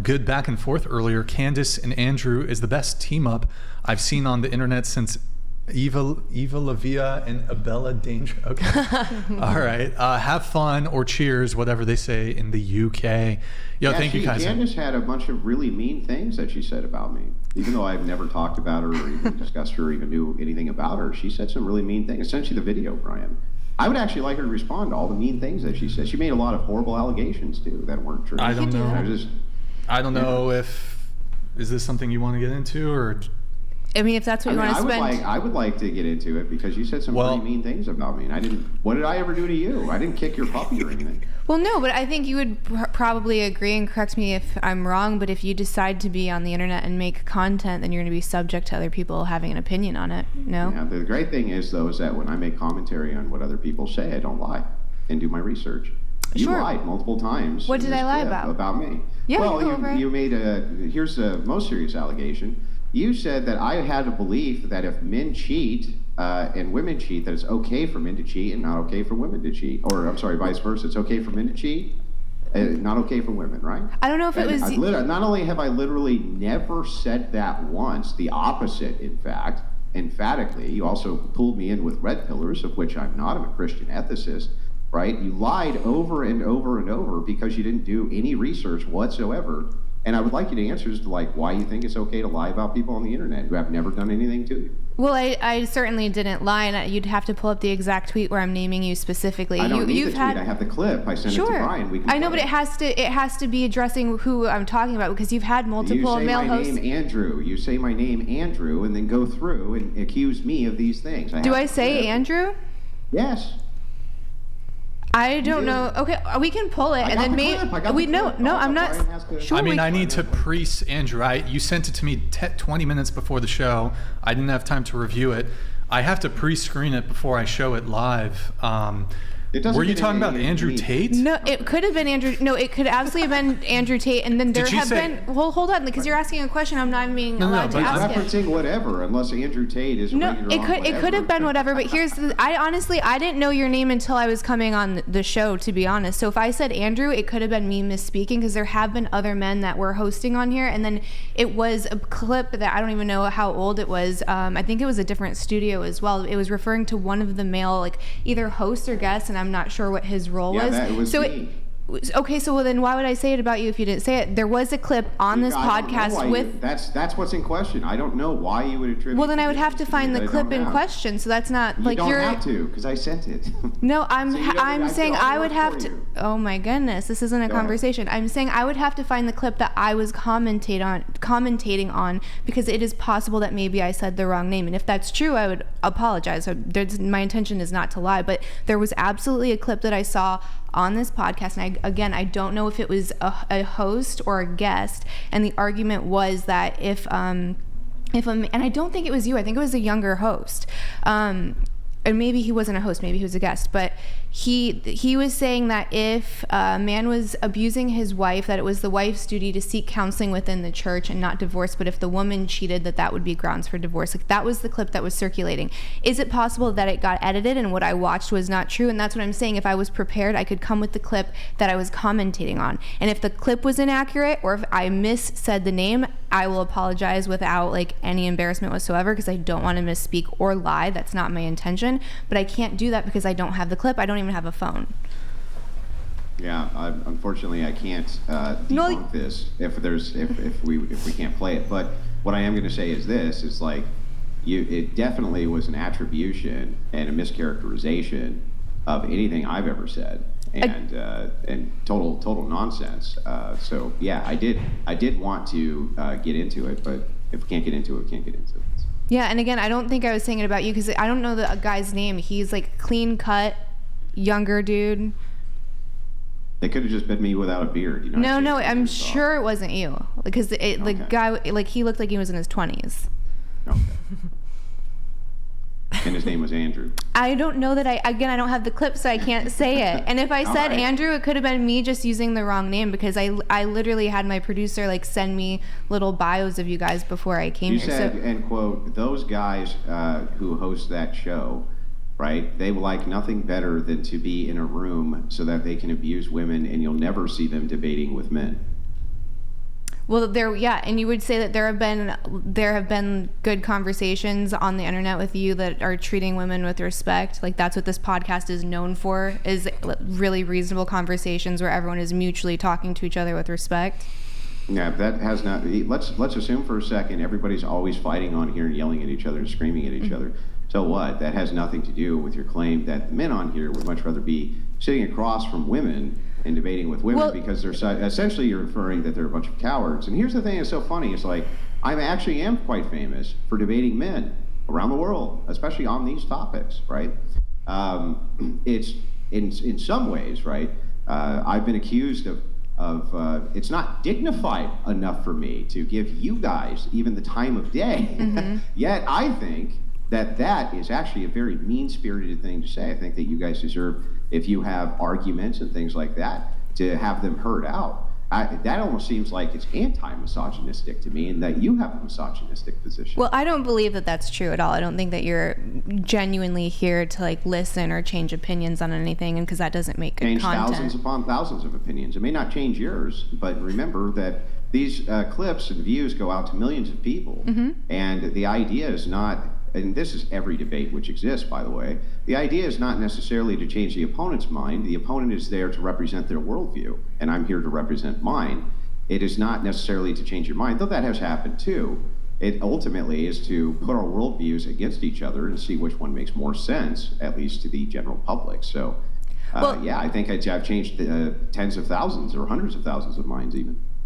good back and forth earlier. Candace and Andrew is the best team up I've seen on the internet since Eva Lavia and Abella Danger. Okay. All right. Have fun or cheers, whatever they say in the UK. Thank you, guys. Candace had a bunch of really mean things that she said about me. Even though I've never talked about her or even discussed her or even knew anything about her, she said some really mean things. Essentially, the video, Brian. I would actually like her to respond to all the mean things that she said. She made a lot of horrible allegations, too, that weren't true. I don't know is this something you want to get into, or... I mean, if that's what you want to spend... I would like to get into it because you said some pretty mean things about me. And what did I ever do to you? I didn't kick your puppy or anything. Well, no, but I think you would probably agree, and correct me if I'm wrong, but if you decide to be on the internet and make content, then you're going to be subject to other people having an opinion on it, no? Yeah, the great thing is, though, is that when I make commentary on what other people say, I don't lie and do my research. You lied multiple times. What did I lie about? About me. Yeah, well, you made here's the most serious allegation. You said that I had a belief that if men cheat and women cheat, that it's okay for men to cheat and not okay for women to cheat. Or, I'm sorry, vice versa. It's okay for men to cheat, not okay for women, right? I don't know if it was... Not only have I literally never said that once, the opposite, in fact, emphatically. You also pulled me in with red pillars, of which I'm not. I'm a Christian ethicist, right? You lied over and over and over because you didn't do any research whatsoever. And I would like you to answer as to why you think it's okay to lie about people on the internet who have never done anything to you. Well, I certainly didn't lie, and you'd have to pull up the exact tweet where I'm naming you specifically. I don't need the tweet. I have the clip. I sent it to Brian. I know, but it has to be addressing who I'm talking about because you've had multiple male hosts. You say my name, Andrew. You say my name, Andrew, and then go through and accuse me of these things. Do I say Andrew? Yes. I don't know. Okay, we can pull it, and then maybe I'm not. Sure. I mean, I need to pre-. Andrew, you sent it to me 20 minutes before the show. I didn't have time to review it. I have to pre-screen it before I show it live. Were you talking about Andrew Tate? No, it could have been Andrew. No, it could absolutely have been Andrew Tate, and then there have been. Well, hold on, because you're asking a question. I'm not being allowed to ask it. I'm referencing whatever, unless Andrew Tate is. No, it could have been whatever. But I didn't know your name until I was coming on the show. To be honest, so if I said Andrew, it could have been me misspeaking because there have been other men that were hosting on here, and then it was a clip that I don't even know how old it was. I think it was a different studio as well. It was referring to one of the male, either hosts or guests, and I'm not sure what his role was. That was me. Okay, so then why would I say it about you if you didn't say it? There was a clip on this podcast with... That's what's in question. I don't know why you would attribute... Well, then I would have to find the clip in question, so that's not... You don't have to, because I sent it. No, I'm saying I would have to... Oh my goodness, this isn't a conversation. I'm saying I would have to find the clip that I was commentating on, because it is possible that maybe I said the wrong name, and if that's true, I would apologize. My intention is not to lie, but there was absolutely a clip that I saw on this podcast, and I don't know if it was a host or a guest, and the argument was that if and I don't think it was you, I think it was a younger host, and maybe he wasn't a host, maybe he was a guest, but he was saying that if a man was abusing his wife, that it was the wife's duty to seek counseling within the church and not divorce, but if the woman cheated, that would be grounds for divorce. That was the clip that was circulating. Is it possible that it got edited and what I watched was not true? And that's what I'm saying. If I was prepared, I could come with the clip that I was commentating on. And if the clip was inaccurate or if I said the name, I will apologize without any embarrassment whatsoever, because I don't want to misspeak or lie. That's not my intention. But I can't do that because I don't have the clip. I don't even have a phone. Yeah, unfortunately, I can't debunk this if we can't play it. But what I am going to say is this: it definitely was an attribution and a mischaracterization of anything I've ever said, and total nonsense. So yeah, I did want to get into it, but if we can't get into it, we can't get into it. Yeah, and again, I don't think I was saying it about you because I don't know the guy's name. He's clean cut, younger dude. They could have just been me without a beard. No, I'm sure it wasn't you because the guy, he looked like he was in his 20s. Okay. And his name was Andrew. I don't know that I don't have the clip, so I can't say it. And if I said Andrew, it could have been me just using the wrong name because I literally had my producer send me little bios of you guys before I came here. You said, and quote, those guys who host that show, right, they like nothing better than to be in a room so that they can abuse women and you'll never see them debating with men. Well, and you would say that there have been good conversations on the internet with you that are treating women with respect. Like, that's what this podcast is known for, is really reasonable conversations where everyone is mutually talking to each other with respect. Yeah, that has not. Let's assume for a second everybody's always fighting on here and yelling at each other and screaming at each other. So what? That has nothing to do with your claim that the men on here would much rather be sitting across from women and debating with women, because they're essentially, you're referring that they're a bunch of cowards. And here's the thing that's so funny. It's like, I actually am quite famous for debating men around the world, especially on these topics, right? It's in some ways, right? I've been accused of it's not dignified enough for me to give you guys even the time of day. Yet I think that is actually a very mean-spirited thing to say. I think that you guys deserve, if you have arguments and things like that, to have them heard out. That almost seems like it's anti-misogynistic to me, and that you have a misogynistic position. Well, I don't believe that that's true at all. I don't think that you're genuinely here to like listen or change opinions on anything, and because that doesn't make good content. Change thousands upon thousands of opinions. It may not change yours, but remember that these clips and views go out to millions of people, and the idea is not, and this is every debate which exists, by the way, the idea is not necessarily to change the opponent's mind. The opponent is there to represent their worldview, and I'm here to represent mine. It is not necessarily to change your mind, though that has happened too. It ultimately is to put our worldviews against each other and see which one makes more sense, at least to the general public. So, I think I've changed tens of thousands or hundreds of thousands of minds even.